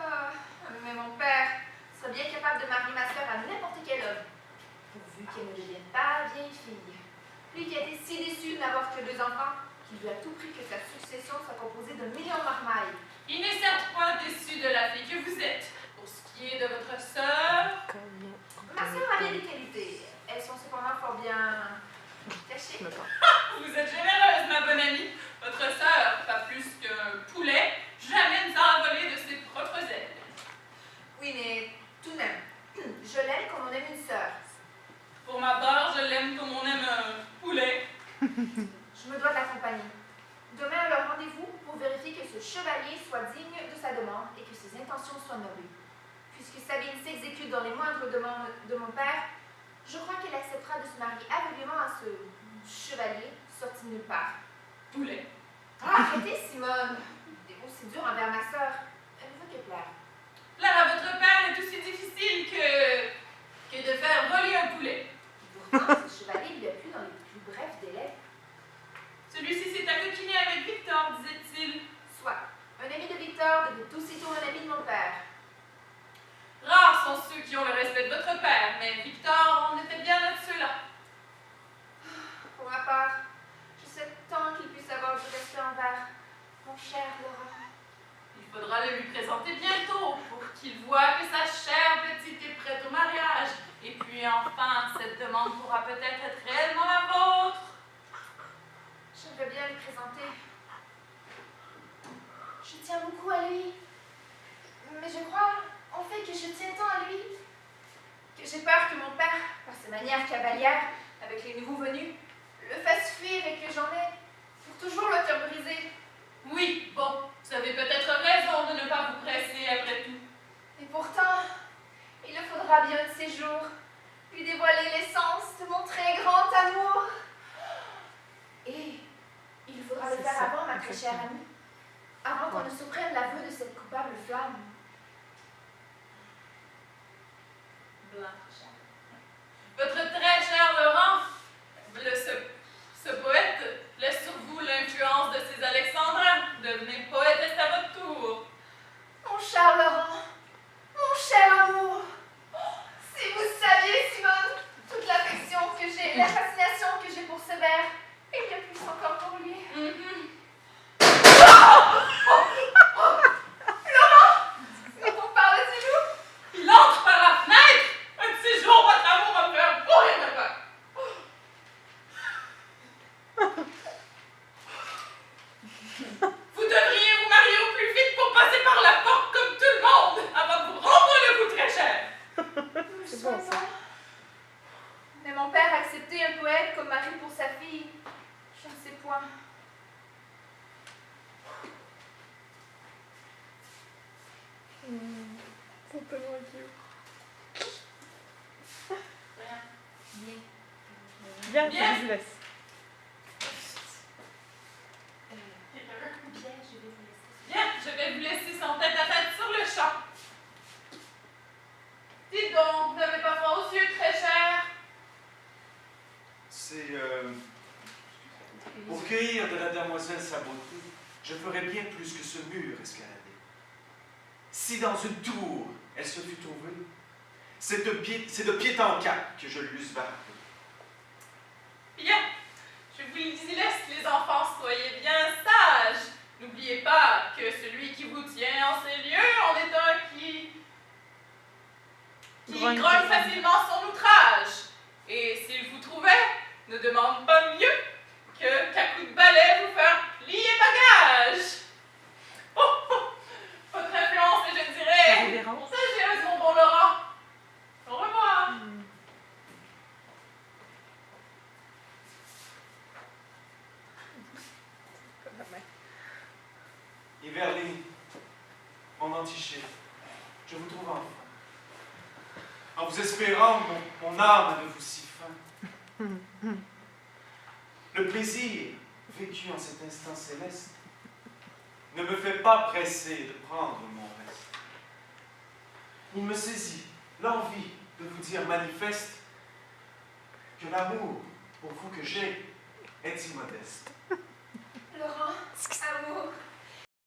Ah, mais mon père serait bien capable de marier ma sœur à n'importe quel homme, pourvu qu'elle ne devienne pas vieille fille. Lui qui a été si déçu de n'avoir que 2 enfants, qu'il veut à tout prix que sa succession soit composée de millions de marmailles. Il n'est certes point déçu de la fille que vous êtes. Pour ce qui est de votre sœur... Ma sœur a bien des qualités. Elles sont cependant fort bien cachées. Vous êtes généreuse, ma bonne amie. Votre sœur, pas plus qu'un poulet, jamais ne s'en a volé de ses propres ailes. Oui, mais tout de même, je l'aime comme on aime une sœur. Pour ma part, je l'aime comme on aime un poulet. Je me dois de l'accompagner. Demain, alors rendez-vous pour vérifier que ce chevalier soit digne de sa demande et que ses intentions soient nobles. Puisque Sabine s'exécute dans les moindres demandes de mon père, je crois qu'elle acceptera de se marier aveuglément à ce chevalier sorti de nulle part. Poulet. Ah, arrêtez, Simone! T'es aussi dure envers ma sœur. Elle ne veut que plaire. Plaire à votre père est aussi difficile que de faire voler un poulet. Pourtant, ce chevalier lui a plu dans les plus brefs délais. Celui-ci s'est accoquiné avec Victor, disait-il. Soit, un ami de Victor devait aussitôt un ami de mon père. Rares sont ceux qui ont le respect de votre père, mais Victor en était bien un de ceux-là. Pour ma part, je souhaite tant qu'il puisse avoir du respect envers mon cher Laurent. Il faudra le lui présenter bientôt pour qu'il voie que sa chère petite est prête au mariage. Et puis enfin, cette demande pourra peut-être être réellement la vôtre. J'aimerais bien le présenter. Je tiens beaucoup à lui. Mais je crois, en fait, que je tiens tant à lui que j'ai peur que mon père, par ses manières cavalières avec les nouveaux venus, le fasse fuir et que j'en ai pour toujours le cœur brisé. Oui, bon, vous avez peut-être raison de ne pas vous presser après tout. Et pourtant, il me faudra bien de ces jours lui dévoiler l'essence de mon très grand amour. Et il faudra le faire avant, ma très chère amie, avant qu'on ne surprenne l'aveu de cette coupable flamme. Blanche. Votre très cher Laurent, ce poète laisse sur vous l'influence de ces alexandrins. Devenez poétesse à votre tour. Mon cher Laurent, mon cher amour, si vous saviez, Simone, toute l'affection que j'ai, la fascination que j'ai pour ce vers, et bien plus encore pour lui. Laurent, quand on parle de nous, Il entre par la fenêtre. Un de ces jours, votre amour va me faire mourir de peur. Vous devriez vous marier au plus vite pour passer par la porte comme tout le monde avant de vous rendre le coup très cher. C'est bon, ça. Mais mon père acceptait un poète comme mari pour sa fille. Je ne sais point. C'est tellement cute. Bien. Bien, Bien. je vous laisse. Bien, je vais vous laisser. Bien, je vais vous laisser sans tête à tête sur le champ. Dites donc, vous n'avez pas froid aux yeux, très cher? C'est pour cueillir de la demoiselle sa beauté, je ferais bien plus que ce mur escaladé. Si dans une tour elle se fût trouvée, c'est de pied en cap que je l'eusse bardée. Bien, je vous le laisse, les enfants, soyez bien sages. N'oubliez pas que celui qui vous tient en ces lieux en est un qui grogne facilement son outrage. Et s'il vous trouvait, ne demande pas mieux qu'à coup de balai vous faire plier bagage. Oh, oh, votre influence est, je dirais, contagieuse, mon bon Laurent. Au revoir. Everline, mon antichet, je vous trouve enfin. En vous espérant, mon âme de vous si fin. Le plaisir vécu en cet instant céleste ne me fait pas presser de prendre mon reste. Il me saisit l'envie de vous dire manifeste que l'amour pour vous que j'ai est immodeste. Laurent, amour,